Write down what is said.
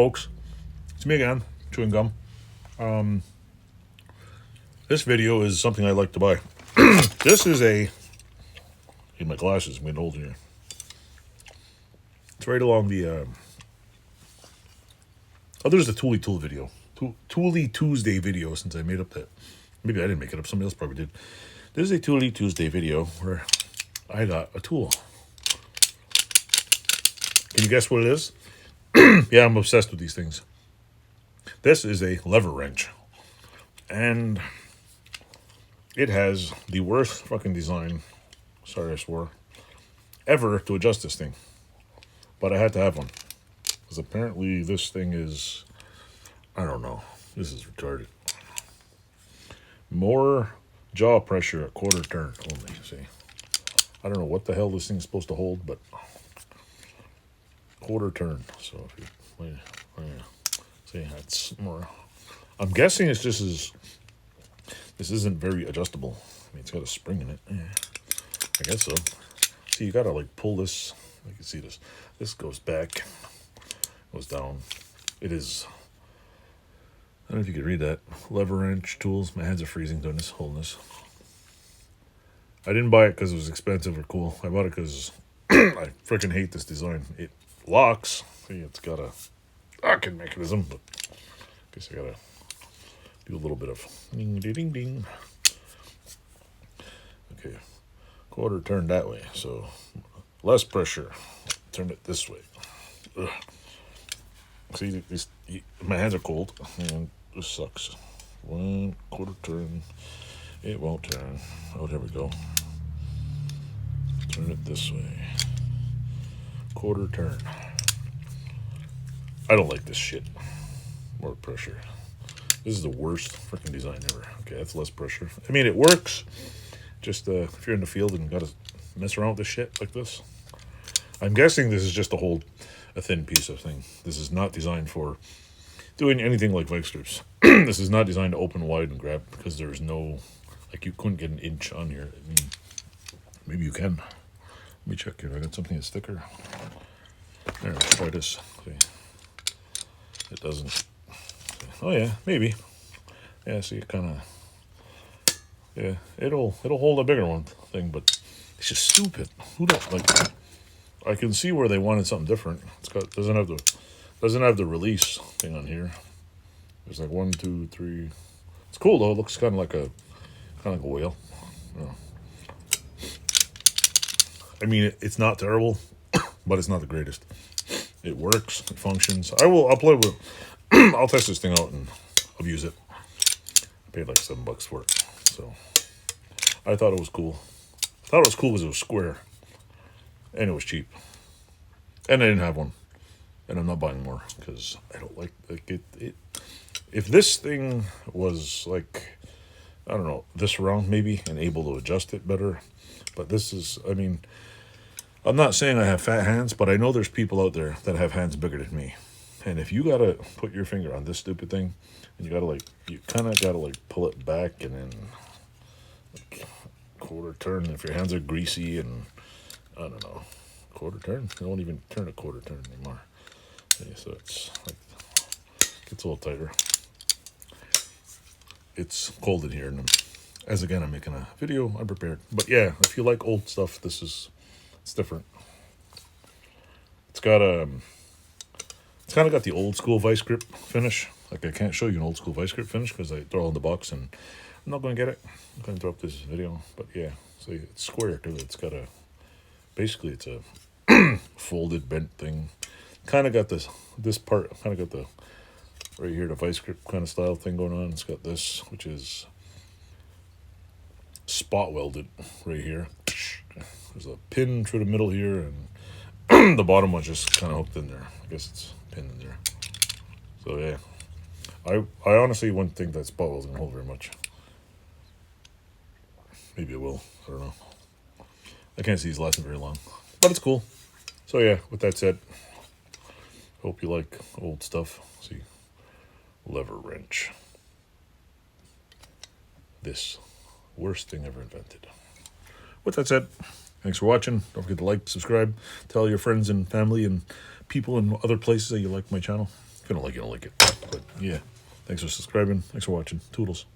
folks, it's me again, chewing gum. This video is something I like to buy. This is a... Need my glasses, I'm getting old here. It's right along the... Oh, there's the Tooly Tool video. Tooly Tuesday video, since I made up that... Maybe I didn't make it up, somebody else probably did. This is a Tooly Tuesday video where I got a tool. Can you guess what it is? Yeah, I'm obsessed with these things. This is a lever wrench. And it has the worst fucking design, sorry I swore, ever to adjust this thing. But I had to have one. Because apparently this thing is, I don't know, this is retarded. More jaw pressure at quarter turn only, see. I don't know what the hell this thing's supposed to hold, but quarter turn. So if you, oh yeah, see, that's more. I'm guessing it's just as, this isn't very adjustable. I mean, it's got a spring in it. Yeah, I guess so. See, you gotta like pull this. You can see this. This goes back, goes down. It is, I don't know if you could read that. Lever wrench tools. My hands are freezing doing this, holding this. I didn't buy it because it was expensive or cool. I bought it because I freaking hate this design. It locks. See, it's got a locking mechanism, but I guess I gotta do a little bit of ding, ding, ding, ding. Okay, quarter turned that way, so less pressure. Turn it this way. Ugh. See, my hands are cold, and this sucks. 1 quarter turn. It won't turn. Oh, there we go. Turn it this way. Quarter turn. I don't like this shit. More pressure. This is the worst freaking design ever. Okay, that's less pressure. I mean, it works. Just if you're in the field and gotta mess around with this shit like this. I'm guessing this is just to hold a thin piece of thing. This is not designed for doing anything like vice grips. This is not designed to open wide and grab because there's no, like you couldn't get an inch on here. I mean, maybe you can. Let me check here. I got something that's thicker. There, let's try this. See. It doesn't. Oh yeah, maybe. Yeah, see, it kind of. Yeah, it'll hold a bigger one thing, but it's just stupid. Who don't like? I can see where they wanted something different. It's got doesn't have the release thing on here. There's like 1, 2, 3. It's cool though. It looks kind of like a whale. Oh. I mean, it's not terrible, but it's not the greatest. It works. It functions. I'll play with. I'll test this thing out and abuse it. I paid like $7 for it, so I thought it was cool. I thought it was cool because it was square, and it was cheap, and I didn't have one, and I'm not buying more because I don't like it. If this thing was like, I don't know, this round maybe and able to adjust it better, but this is, I mean, I'm not saying I have fat hands, but I know there's people out there that have hands bigger than me. And if you gotta put your finger on this stupid thing, and you kind of gotta like pull it back and then like, quarter turn. If your hands are greasy and I don't know, quarter turn. I don't even turn a quarter turn anymore. Okay, so it's like gets a little tighter. It's cold in here, and as again I'm making a video, I'm prepared. But yeah, if you like old stuff, it's different. It's got it's kind of got the old school vice grip finish. Like I can't show you an old school vice grip finish because they're all in the box and I'm not going to get it. I'm going to interrupt this video, but yeah, see, it's square too. It's got basically it's a folded bent thing. Kind of got this part, kind of got the, right here, the vice grip kind of style thing going on. It's got this, which is spot welded right here. There's a pin through the middle here, and the bottom one's just kind of hooked in there. I guess it's pinned in there. So yeah, I honestly wouldn't think that spot weld's gonna hold very much. Maybe it will. I don't know. I can't see these lasting very long, but it's cool. So yeah, with that said, hope you like old stuff. See, lever wrench. This worst thing ever invented. With that said, thanks for watching. Don't forget to like, subscribe, tell your friends and family and people in other places that you like my channel. you don't like it, you don't like it. But yeah, thanks for subscribing. Thanks for watching. Toodles.